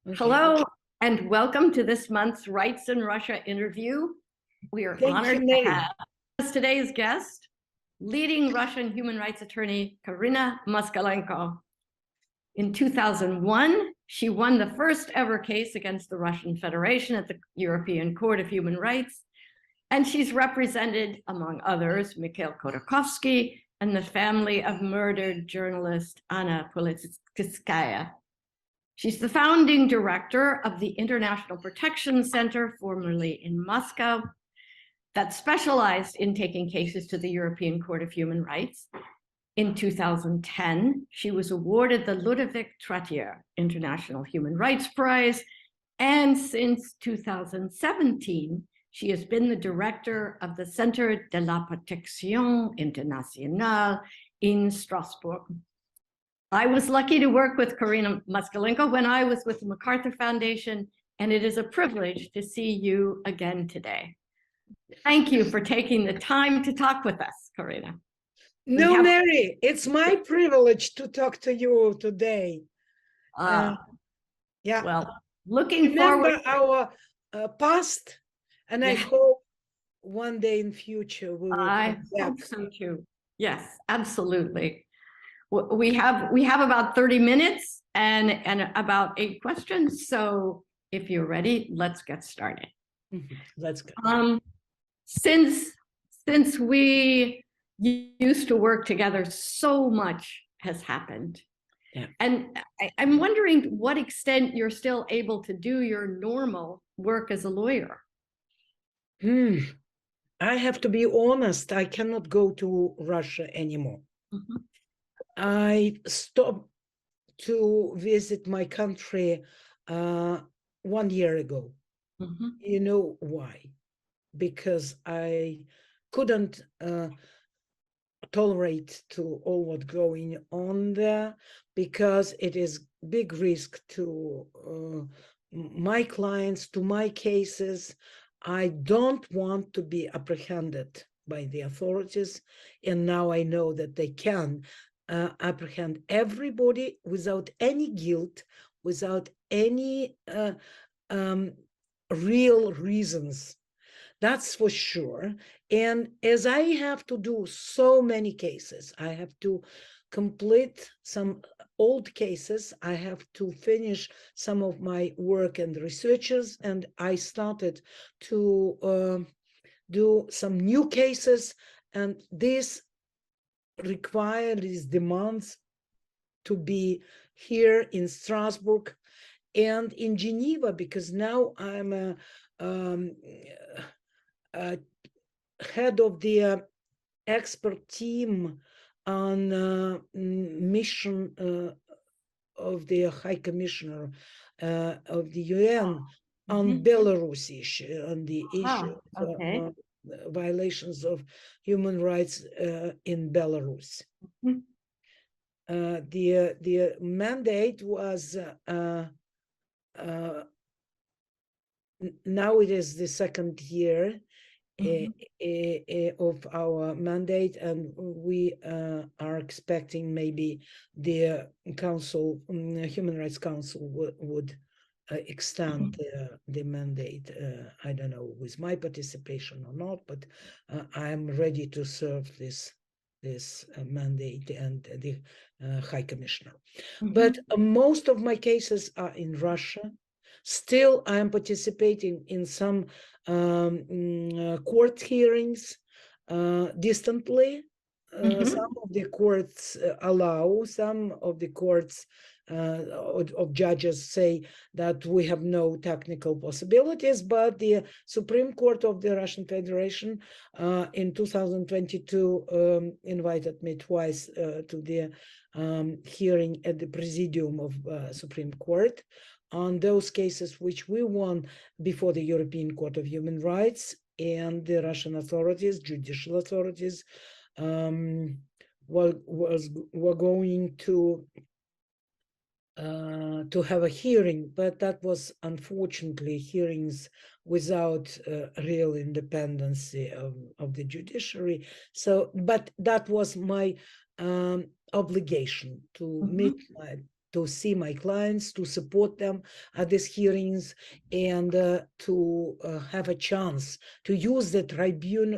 Okay. Hello, and welcome to this month's Rights in Russia interview. We are honored to have as today's guest, leading Russian human rights attorney Karinna Moskalenko. In 2001, she won the first ever case against the Russian Federation at the European Court of Human Rights, and she's represented, among others, Mikhail Khodorkovsky and the family of murdered journalist Anna Politkovskaya. She's the founding director of the International Protection Center, formerly in Moscow, that specialized in taking cases to the European Court of Human Rights. In 2010, she was awarded the Ludovic-Trarieux International Human Rights Prize, and since 2017, she has been the director of the Centre de la Protection Internationale in Strasbourg. I was lucky to work with Karinna Moskalenko when I was with the MacArthur Foundation, and it is a privilege to see you again today. Thank you for taking the time to talk with us, Karinna. No, Mary, it's my privilege to talk to you today. Yeah. Well, looking forward. Our past, and I hope one day in future we will. I hope so too. Yes, absolutely. We have about 30 minutes and about 8 questions. So if you're ready, let's get started. Let's go. Since we used to work together, so much has happened. Yeah. And I'm wondering to what extent you're still able to do your normal work as a lawyer. I have to be honest, I cannot go to Russia anymore. Mm-hmm. I stopped to visit my country 1 year ago. Mm-hmm. You know why? Because I couldn't tolerate to all what's going on there, because it is big risk to my clients, to my cases. I don't want to be apprehended by the authorities, and now I know that they can apprehend everybody without any guilt, without any real reasons. That's for sure. And as I have to do so many cases, I have to complete some old cases, I have to finish some of my work and researches, and I started to do some new cases, and this these demands to be here in Strasbourg and in Geneva, because now I'm a head of the expert team on mission of the High Commissioner of the UN on Belarus issue, on the issue of violations of human rights in Belarus. Mm-hmm. The mandate was now it is the second year of our mandate, and we are expecting maybe the council, Human Rights Council would extend the mandate. I don't know with my participation or not, but I'm ready to serve this mandate and the High Commissioner. But most of my cases are in Russia. Still, I am participating in some court hearings distantly. Some of the courts allow, some of the courts of judges say that we have no technical possibilities, but the Supreme Court of the Russian Federation in 2022 invited me twice to the hearing at the Presidium of Supreme Court on those cases which we won before the European Court of Human Rights, and the Russian authorities, judicial authorities, were going to have a hearing, but that was unfortunately hearings without real independence of the judiciary. So, but that was my obligation to to see my clients, to support them at these hearings, and to have a chance to use the tribune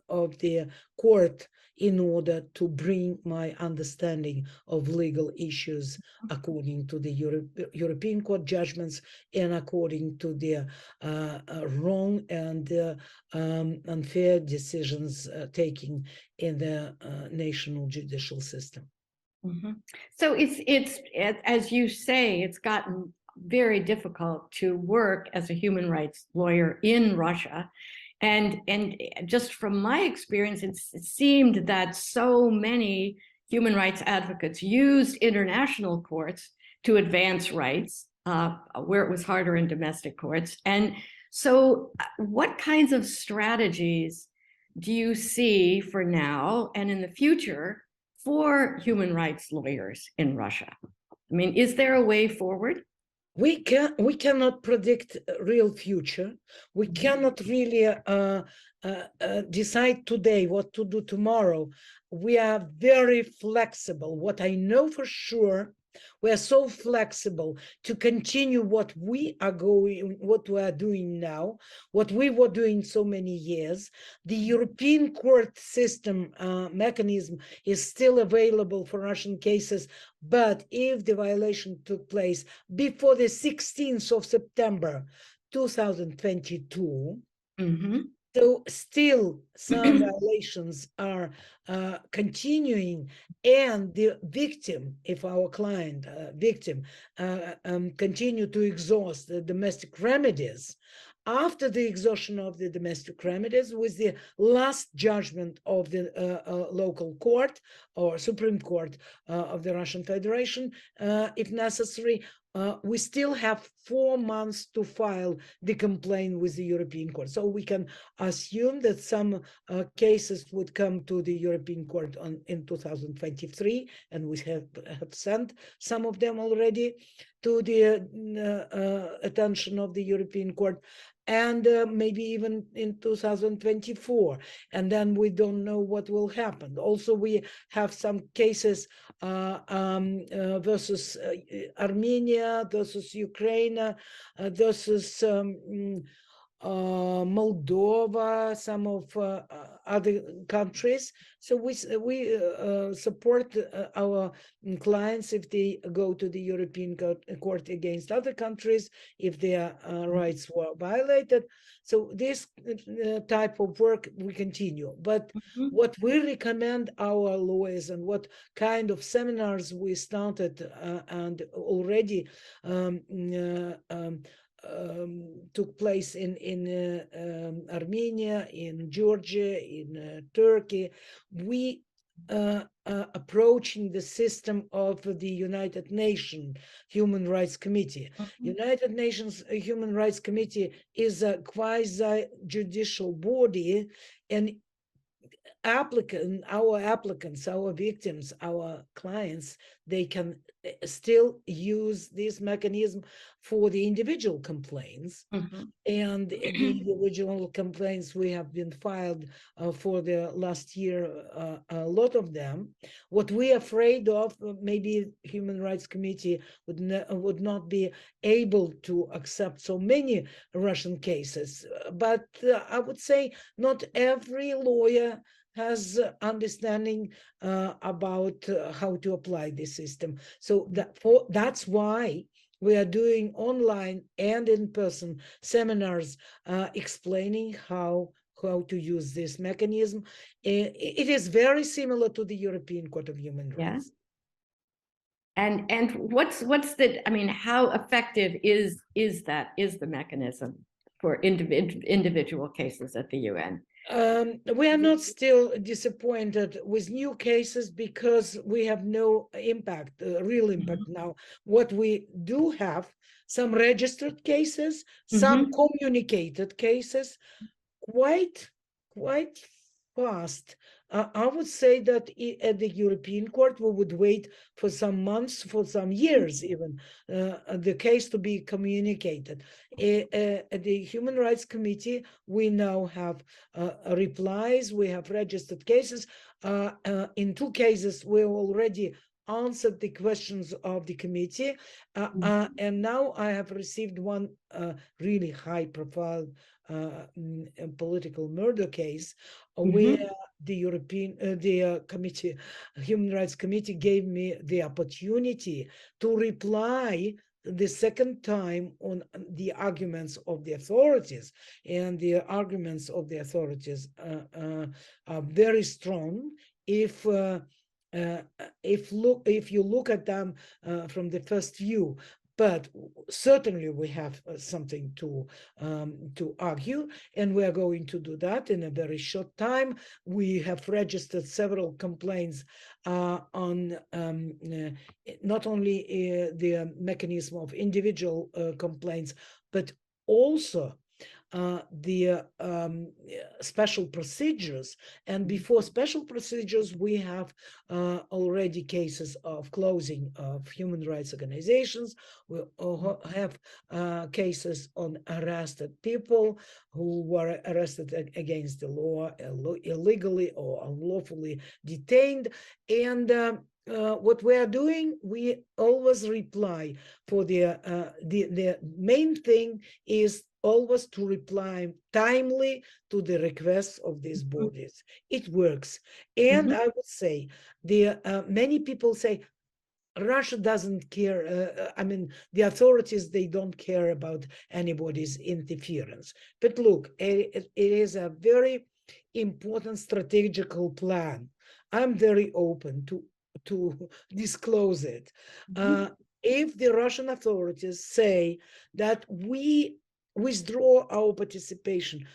of the court in order to bring my understanding of legal issues according to the European Court judgments and according to the wrong and unfair decisions taken in the national judicial system. So it's as you say, it's gotten very difficult to work as a human rights lawyer in Russia. And just from my experience, it seemed that so many human rights advocates used international courts to advance rights, where it was harder in domestic courts. And so what kinds of strategies do you see for now and in the future for human rights lawyers in Russia? I mean, is there a way forward? We cannot predict a real future. We cannot really decide today what to do tomorrow. We are very flexible. What I know for sure, we are so flexible to continue what we are doing now, what we were doing so many years. The European court system mechanism is still available for Russian cases, but if the violation took place before the 16th of September 2022, so still some violations are continuing, and the victim, if our client victim continue to exhaust the domestic remedies, after the exhaustion of the domestic remedies with the last judgment of the local court or Supreme Court of the Russian Federation, if necessary, we still have 4 months to file the complaint with the European Court. So we can assume that some cases would come to the European Court in 2023, and we have sent some of them already to the attention of the European Court, and maybe even in 2024, and then we don't know what will happen. Also, we have some cases versus Armenia, versus Ukraine, versus Moldova, some of other countries. So we support our clients if they go to the European Court against other countries, if their rights were violated. So this type of work we continue. But what we recommend our lawyers and what kind of seminars we started and already took place in Armenia, in Georgia, in Turkey, we approaching the system of the United Nations Human Rights Committee. United Nations Human Rights Committee is a quasi-judicial body, and our applicants, our victims, our clients, they can still use this mechanism for the individual complaints. And the individual complaints we have been filed for the last year, a lot of them. What we are afraid of, maybe Human Rights Committee would not be able to accept so many Russian cases. But I would say not every lawyer has understanding about how to apply this system. So that's why we are doing online and in-person seminars explaining how to use this mechanism. It is very similar to the European Court of Human Rights. And what's the, I mean, how effective is the mechanism for individual cases at the UN? We are not still disappointed with new cases because we have no impact, real impact now. What we do have, some registered cases, some communicated cases, quite fast. I would say that at the European Court, we would wait for some months, for some years even, the case to be communicated. At the Human Rights Committee, we now have replies, we have registered cases. In 2 cases, we're already answered the questions of the committee, and now I have received one really high-profile political murder case where the committee, Human Rights Committee, gave me the opportunity to reply the second time on the arguments of the authorities, and the arguments of the authorities are very strong. If you look at them from the first view, but certainly we have something to argue, and we are going to do that in a very short time. We have registered several complaints on not only the mechanism of individual complaints, but also the special procedures. And before special procedures, we have already cases of closing of human rights organizations. We have cases on arrested people who were arrested against the law, illegally or unlawfully detained. And what we are doing, we always reply for the main thing is always to reply timely to the requests of these bodies. It works. And I would say many people say Russia doesn't care. I mean, the authorities, they don't care about anybody's interference. But look, it is a very important strategical plan. I'm very open to disclose it. If the Russian authorities say that we withdraw our participation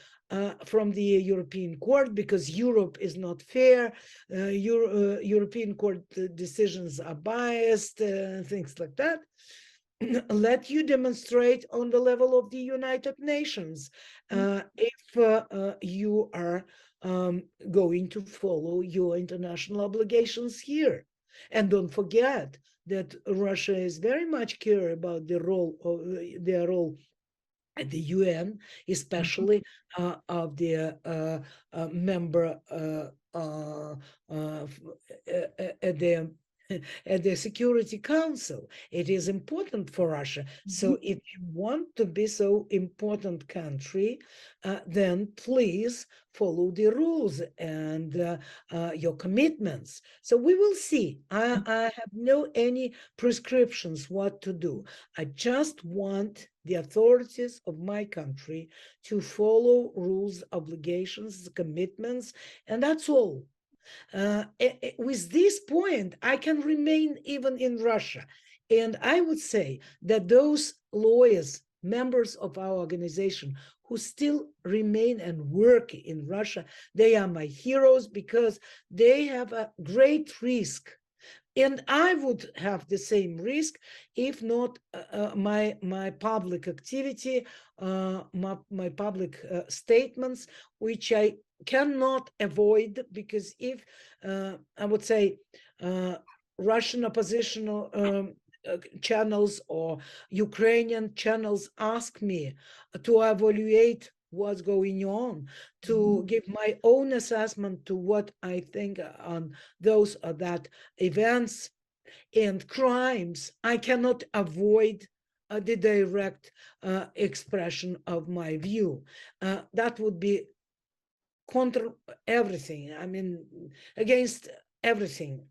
from the European Court because Europe is not fair, European Court decisions are biased, things like that, let you demonstrate on the level of the United Nations if you are going to follow your international obligations here. And don't forget that Russia is very much care about the role of their role at the UN, especially of the member at the Security Council. It is important for Russia. So if you want to be so important country, then please follow the rules and your commitments. So we will see. I have no any prescriptions what to do. I just want the authorities of my country to follow rules, obligations, commitments, and that's all. With this point, I can remain even in Russia. And I would say that those lawyers, members of our organization, who still remain and work in Russia, they are my heroes because they have a great risk. And I would have the same risk if not my public activity, my public statements, which I cannot avoid, because if I would say Russian oppositional channels or Ukrainian channels ask me to evaluate what's going on, to give my own assessment to what I think on those or that events and crimes, I cannot avoid the direct expression of my view. That would be contra everything. I mean, against everything.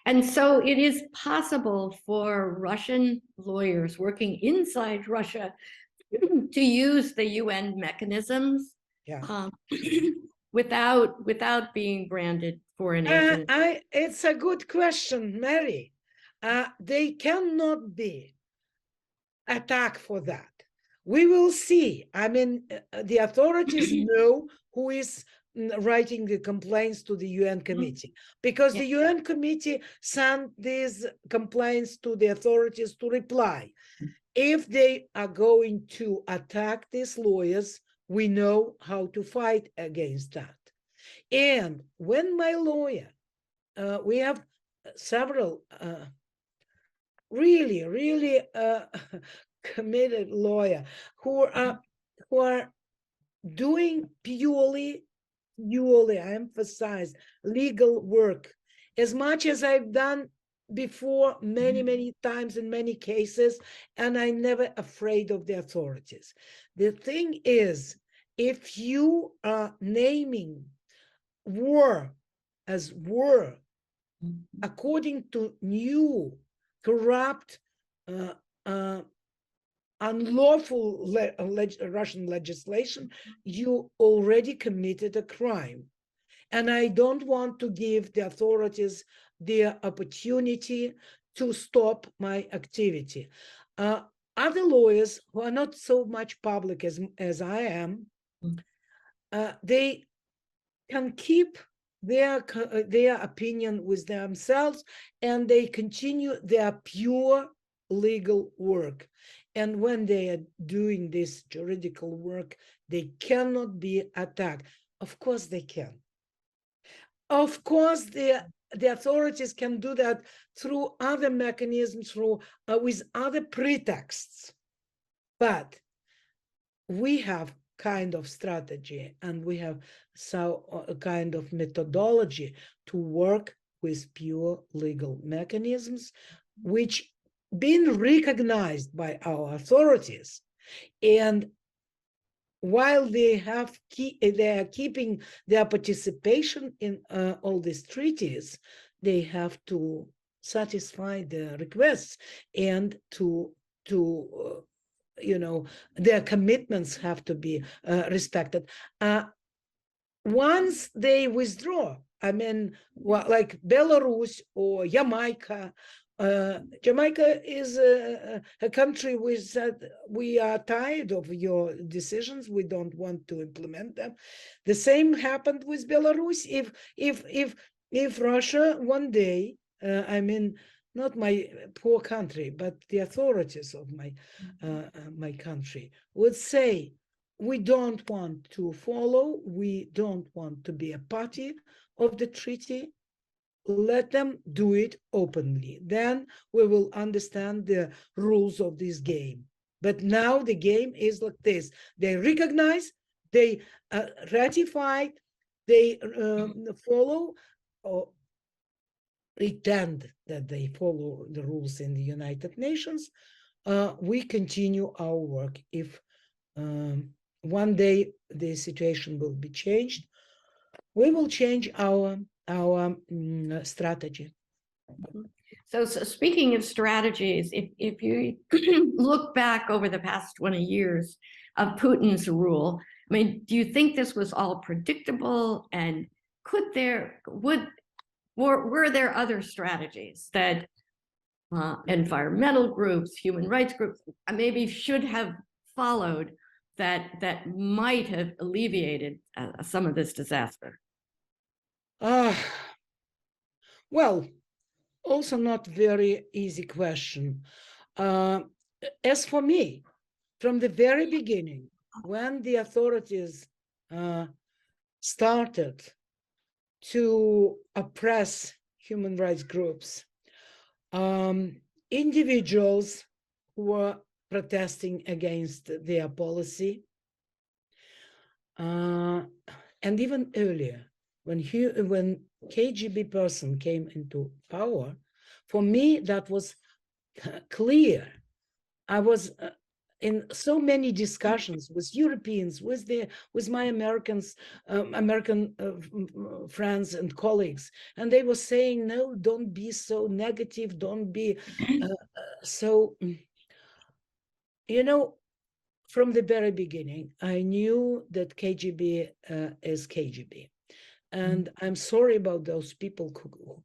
And so it is possible for Russian lawyers working inside Russia to use the UN mechanisms without being branded foreign agent. It's a good question, Mary. They cannot be attacked for that. We will see. I mean, the authorities know who is writing the complaints to the UN committee, because the UN committee sent these complaints to the authorities to reply. If they are going to attack these lawyers, we know how to fight against that. And when my lawyer, we have several really committed lawyer who are doing purely, I emphasize, legal work as much as I've done before many times in many cases, and I'm never afraid of the authorities. The thing is, if you are naming war as war according to new corrupt unlawful Russian legislation, you already committed a crime. And I don't want to give the authorities the opportunity to stop my activity. Other lawyers who are not so much public as I am, they can keep their opinion with themselves, and they continue their pure legal work. And when they are doing this juridical work, they cannot be attacked. Of course they can. Of course, the authorities can do that through other mechanisms, through with other pretexts. But we have kind of strategy, and we have a kind of methodology to work with pure legal mechanisms, which been recognized by our authorities. And while they are keeping their participation in all these treaties, they have to satisfy the requests, and their commitments have to be respected. Once they withdraw, I mean, like Belarus or Jamaica. Jamaica is a country which said, we are tired of your decisions, we don't want to implement them. The same happened with Belarus. If Russia one day, I mean, not my poor country, but the authorities of my country would say, we don't want to follow, we don't want to be a party of the treaty, let them do it openly. Then we will understand the rules of this game. But now the game is like this. They recognize, they ratify, they follow, or pretend that they follow the rules in the United Nations. We continue our work. If one day the situation will be changed, we will change our strategy. So speaking of strategies, if you look back over the past 20 years of Putin's rule, I mean, do you think this was all predictable? And were there other strategies that environmental groups, human rights groups, maybe should have followed that might have alleviated some of this disaster? Well, also not very easy question. As for me, from the very beginning, when the authorities started to oppress human rights groups, individuals who were protesting against their policy, and even earlier, when KGB person came into power, for me that was clear. I was in so many discussions with Europeans, with my American friends and colleagues, and they were saying, no, don't be so negative, don't be so, from the very beginning, I knew that KGB is KGB. And I'm sorry about those people who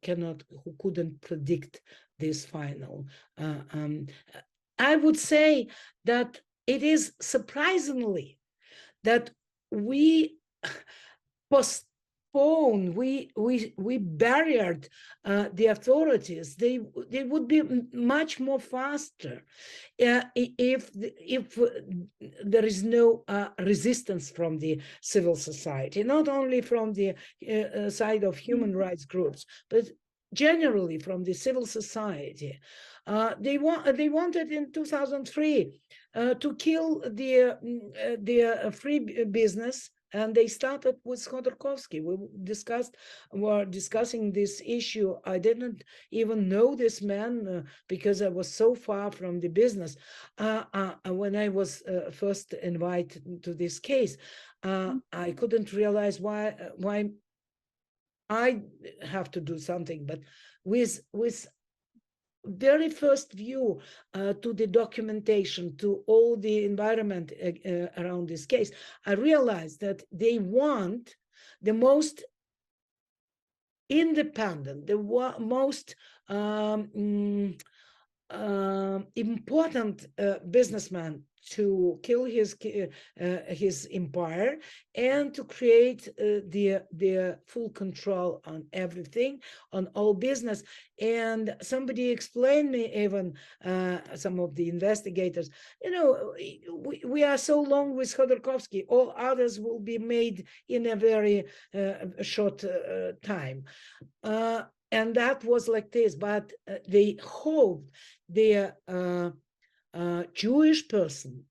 couldn't predict this final. I would say that it is surprisingly that we postponed, we barriered the authorities. They would be much more faster if there is no resistance from the civil society, not only from the side of human rights groups, but generally from the civil society. They wanted in 2003 to kill the free business And they started with Khodorkovsky. Were discussing this issue. I didn't even know this man because I was so far from the business. When I was first invited to this case, I couldn't realize why I have to do something, but with very first view to the documentation, to all the environment around this case, I realized that they want the most independent, the most important businessman to kill his empire and to create the full control on everything, on all business. And somebody explained me, even some of the investigators, we are so long with Khodorkovsky, all others will be made in a very short time. And that was like this, but they hoped the Jewish person,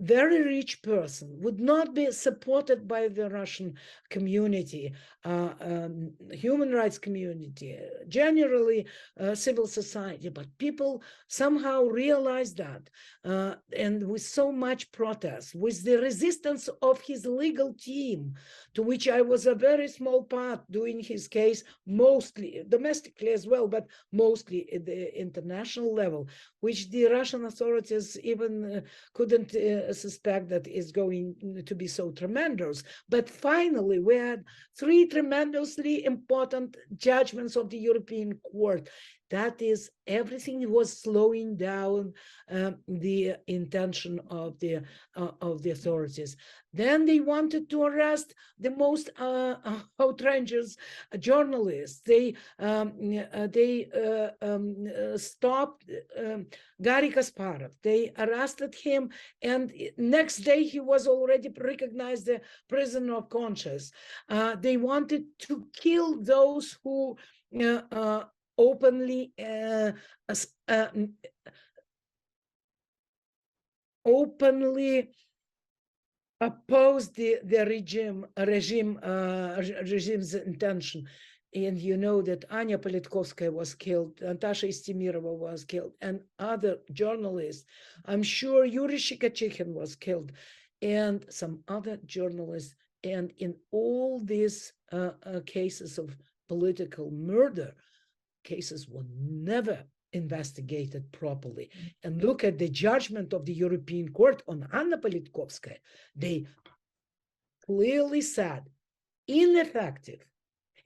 very rich person, would not be supported by the Russian community, human rights community, generally civil society, but people somehow realized that, and with so much protest, with the resistance of his legal team, to which I was a very small part doing his case, mostly domestically as well, but mostly at the international level, which the Russian authorities even couldn't suspect that is going to be so tremendous. But finally, we had 3 tremendously important judgments of the European Court. That is, everything was slowing down the intention of the authorities. Then they wanted to arrest the most outrageous journalists. They stopped Garry Kasparov. They arrested him, and next day he was already recognized the prisoner of conscience. They wanted to kill those who openly opposed the regime's intention. And you know that Anna Politkovskaya was killed, Natasha Istimirova was killed, and other journalists. I'm sure Yuri Shikachykin was killed, and some other journalists. And in all these cases of political murder, cases were never investigated properly. And look at the judgment of the European Court on Anna Politkovskaya. They clearly said ineffective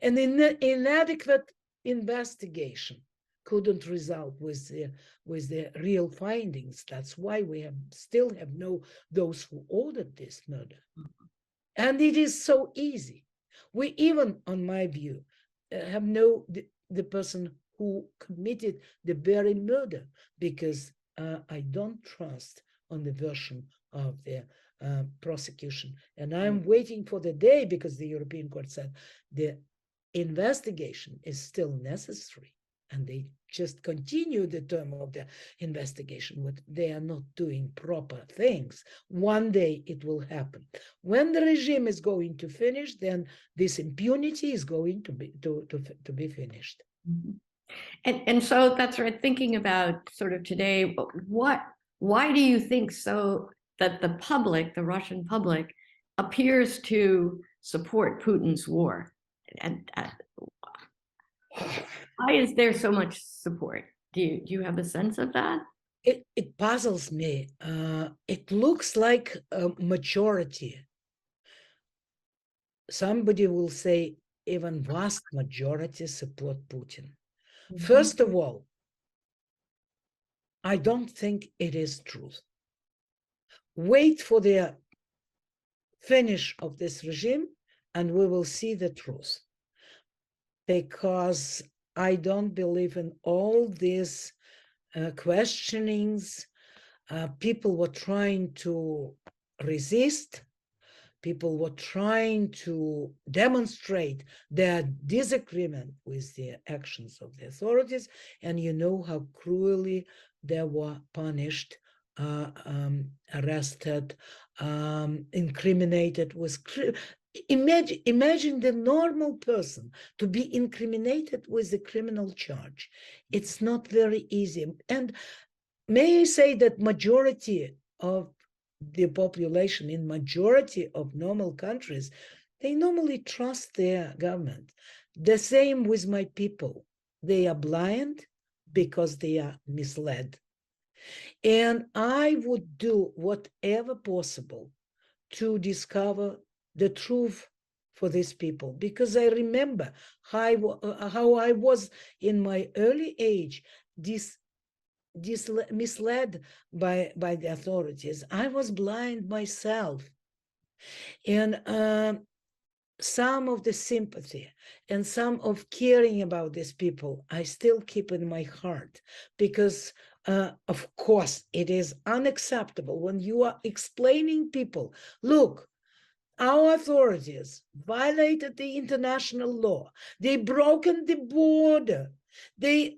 and inadequate investigation couldn't result with the real findings. That's why we still have those who ordered this murder. And it is so easy. We even, on my view, have the person who committed the very murder, because I don't trust on the version of the prosecution. And I'm waiting for the day, because the European Court said the investigation is still necessary, and they just continue the term of the investigation, but they are not doing proper things. One day it will happen. When the regime is going to finish, then this impunity is going to be finished. Mm-hmm. And so that's right, thinking about sort of today, why do you think so that the public, the Russian public, appears to support Putin's war? And why is there so much support? Do you have a sense of that? It puzzles me. It looks like a majority. Somebody will say even vast majority support Putin. Mm-hmm. First of all, I don't think it is truth. Wait for the finish of this regime and we will see the truth. Because I don't believe in all these questionings. People were trying to resist. People were trying to demonstrate their disagreement with the actions of the authorities. And you know how cruelly they were punished arrested, incriminated with. Imagine the normal person to be incriminated with a criminal charge. It's not very easy. And may I say that majority of the population in majority of normal countries, they normally trust their government. The same with my people. They are blind because they are misled. And I would do whatever possible to discover the truth for these people, because I remember how I was in my early age, misled by the authorities. I was blind myself. And some of the sympathy and some of caring about these people, I still keep in my heart, because of course, it is unacceptable when you are explaining people, look, our authorities violated the international law. They broken the border. They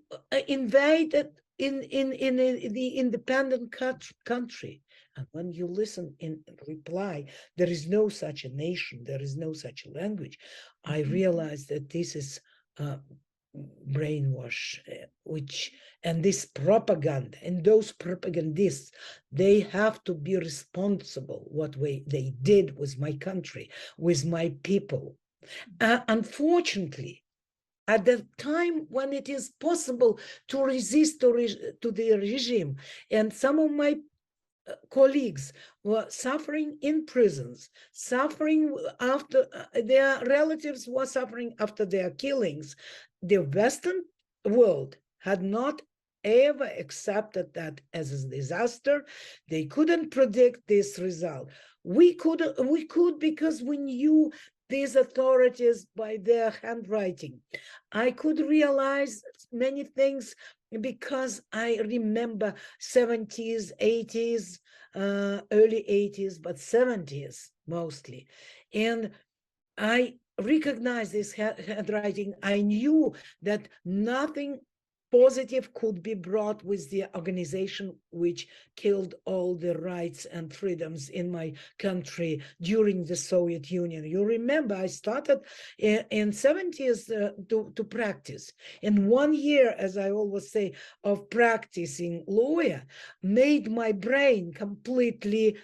invaded in the independent country. And when you listen in reply, there is no such a nation, there is no such a language, I realized that this is brainwash, and this propaganda, and those propagandists, they have to be responsible what way they did with my country, with my people. Unfortunately, at the time when it is possible to resist to the regime, and some of my colleagues were suffering in prisons, suffering after their relatives were suffering after their killings, the Western world had not ever accepted that as a disaster. They couldn't predict this result. We could because we knew these authorities by their handwriting. I could realize many things because I remember 70s, 80s, early 80s, but 70s mostly. And I recognized this handwriting. I knew that nothing positive could be brought with the organization which killed all the rights and freedoms in my country during the Soviet Union. You remember, I started in 70s to practice. And 1 year, as I always say, of practicing lawyer made my brain completely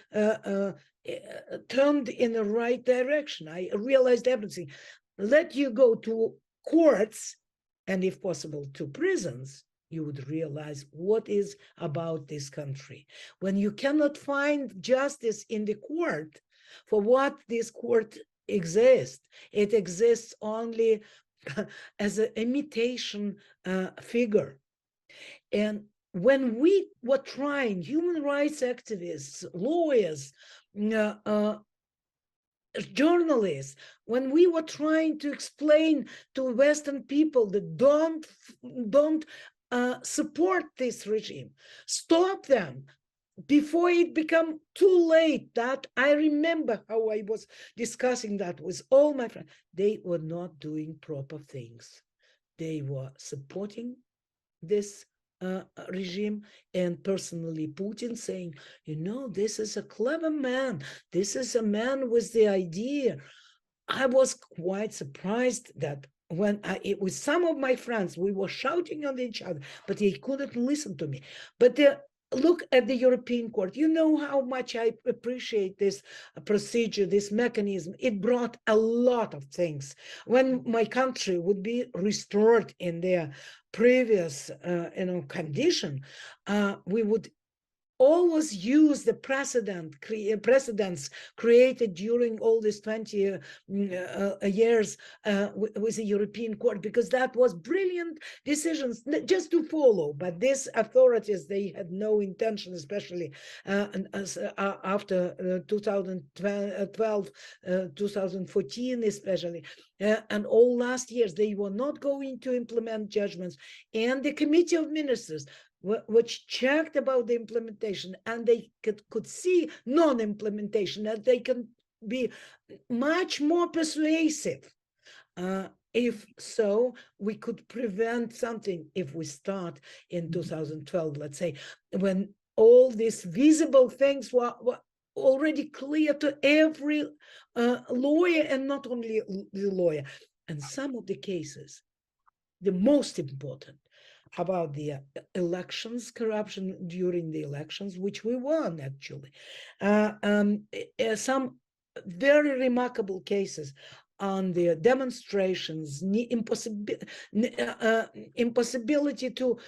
turned in the right direction. I realized everything. Let you go to courts, and if possible to prisons, you would realize what is about this country. When you cannot find justice in the court for what this court exists, it exists only as an imitation figure. And when we were trying, human rights activists, lawyers, journalists, when we were trying to explain to Western people that don't support this regime, stop them before it become too late, that I remember how I was discussing that with all my friends, they were not doing proper things. They were supporting this regime, and personally Putin saying, you know, this is a clever man, this is a man with the idea. I was quite surprised that when with some of my friends, we were shouting on each other, but they couldn't listen to me. But look at the European Court. You know how much I appreciate this procedure, this mechanism. It brought a lot of things. When my country would be restored in their previous condition, we would always use the precedents created during all these 20 years with the European Court, because that was brilliant decisions just to follow. But these authorities, they had no intention, especially after 2012, 2014 especially, and all last years, they were not going to implement judgments. And the Committee of Ministers, which checked about the implementation, and they could see non-implementation, that they can be much more persuasive. If so, we could prevent something if we start in 2012, let's say, when all these visible things were already clear to every lawyer, and not only the lawyer. And some of the cases, the most important, about the elections, corruption during the elections, which we won actually. Some very remarkable cases on the demonstrations, impossibility to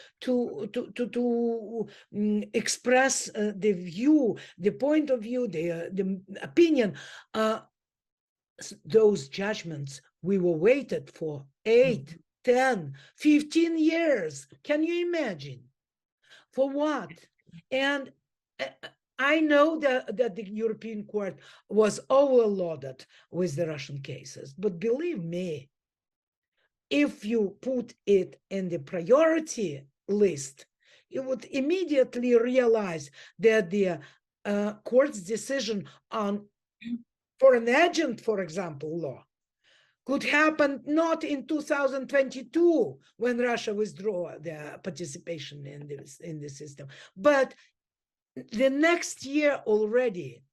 express the view, the point of view, the opinion. Those judgments we were waited for 8, 10, 15 years. Can you imagine? For what? And I know that the European Court was overloaded with the Russian cases, but believe me, if you put it in the priority list, you would immediately realize that the court's decision on foreign agent, for example, law, could happen not in 2022 when Russia withdraw their participation in the system, but the next year already,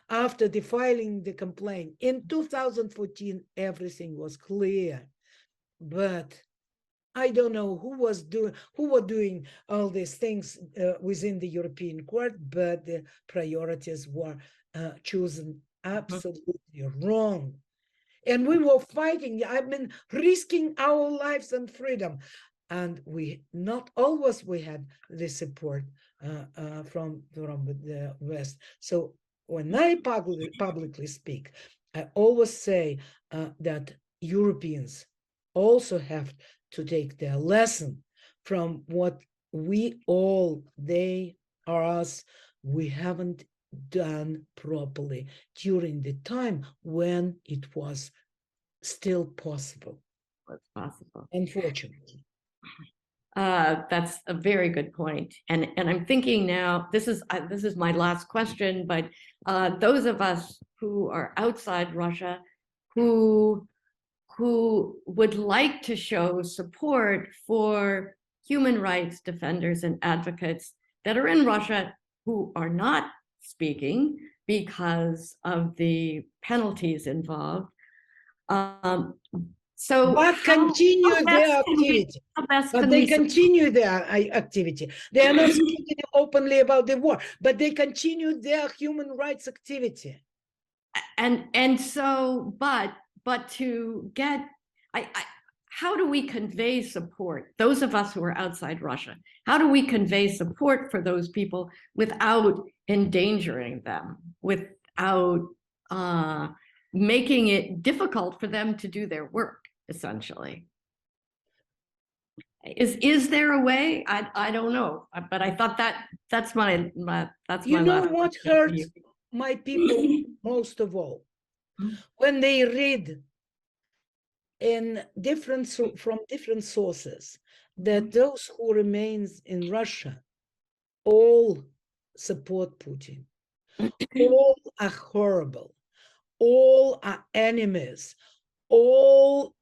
after the filing the complaint in 2014, everything was clear. But I don't know who were doing all these things within the European Court, but the priorities were chosen absolutely wrong. And we were fighting, I mean, risking our lives and freedom. And we not always we had the support from the West. So when I publicly speak, I always say that Europeans also have to take their lesson from what we all, they or us, we haven't done properly during the time when it was still possible. What's possible? Unfortunately. That's a very good point. And I'm thinking now, this is my last question, but those of us who are outside Russia, who would like to show support for human rights defenders and advocates that are in Russia who are not speaking because of the penalties involved. So but continue their activity. But they continue their activity. They are not speaking openly about the war, but they continue their human rights activity. And so, but to get, how do we convey support? Those of us who are outside Russia, how do we convey support for those people without endangering them, without making it difficult for them to do their work, essentially? Is there a way? I don't know, but I thought that's my you know what hurts my people most of all, when they read in from different sources that those who remains in Russia all support Putin, all are horrible, all are enemies, all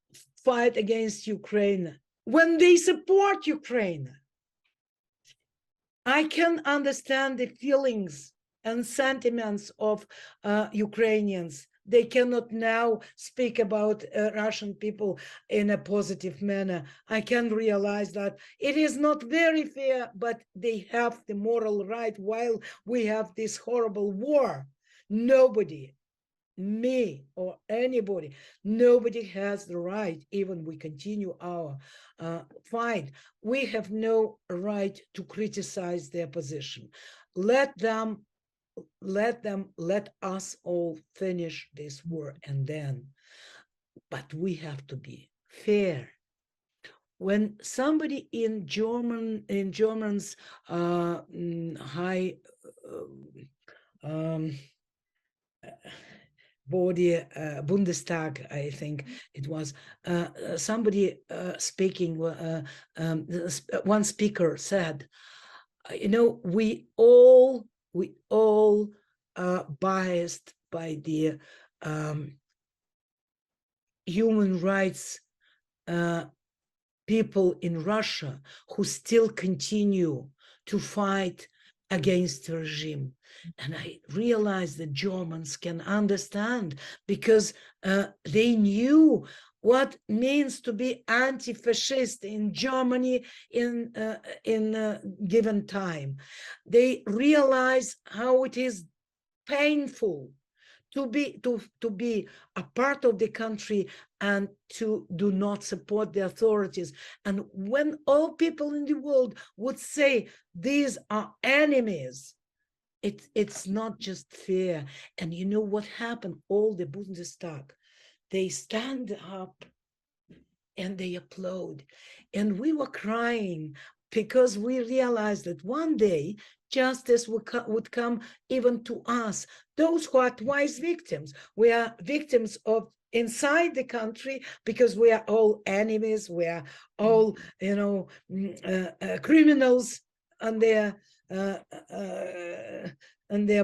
fight against Ukraine. When they support Ukraine, I can understand the feelings and sentiments of Ukrainians. They cannot now speak about Russian people in a positive manner. I can realize that it is not very fair, but they have the moral right while we have this horrible war. Nobody, me or anybody, nobody has the right, even we continue our fight, we have no right to criticize their position. Let us all finish this war, and then, but we have to be fair. When somebody in German's high body, Bundestag, I think it was, somebody speaking, one speaker said, you know, we all are biased by the human rights people in Russia who still continue to fight against the regime. And I realized that Germans can understand, because they knew what means to be anti-fascist in Germany in given time. They realize how it is painful to be a part of the country and to do not support the authorities. And when all people in the world would say these are enemies, it's not just fear. And you know what happened? All the Bundestag, they stand up and they applaud. And we were crying because we realized that one day justice would come even to us, those who are twice victims. We are victims of inside the country because we are all enemies, we are all, criminals on their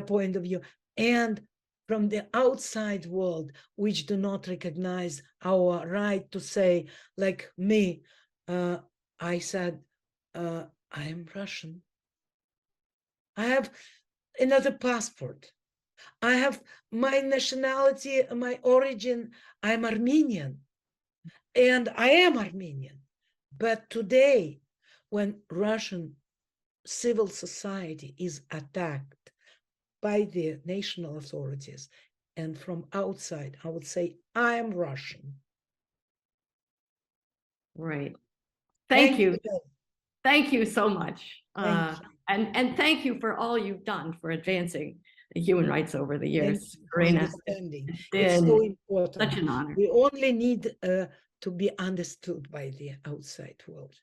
point of view, and from the outside world, which do not recognize our right to say, like me, I said, I am Russian. I have another passport. I have my nationality, my origin, I'm Armenian. And I am Armenian. But today, when Russian civil society is attacked by the national authorities, and from outside, I would say, I am Russian. Right. Thank you. Thank you so much. And thank you for all you've done for advancing the human rights over the years. Karinna, it's so important. Such an honor. We only need to be understood by the outside world.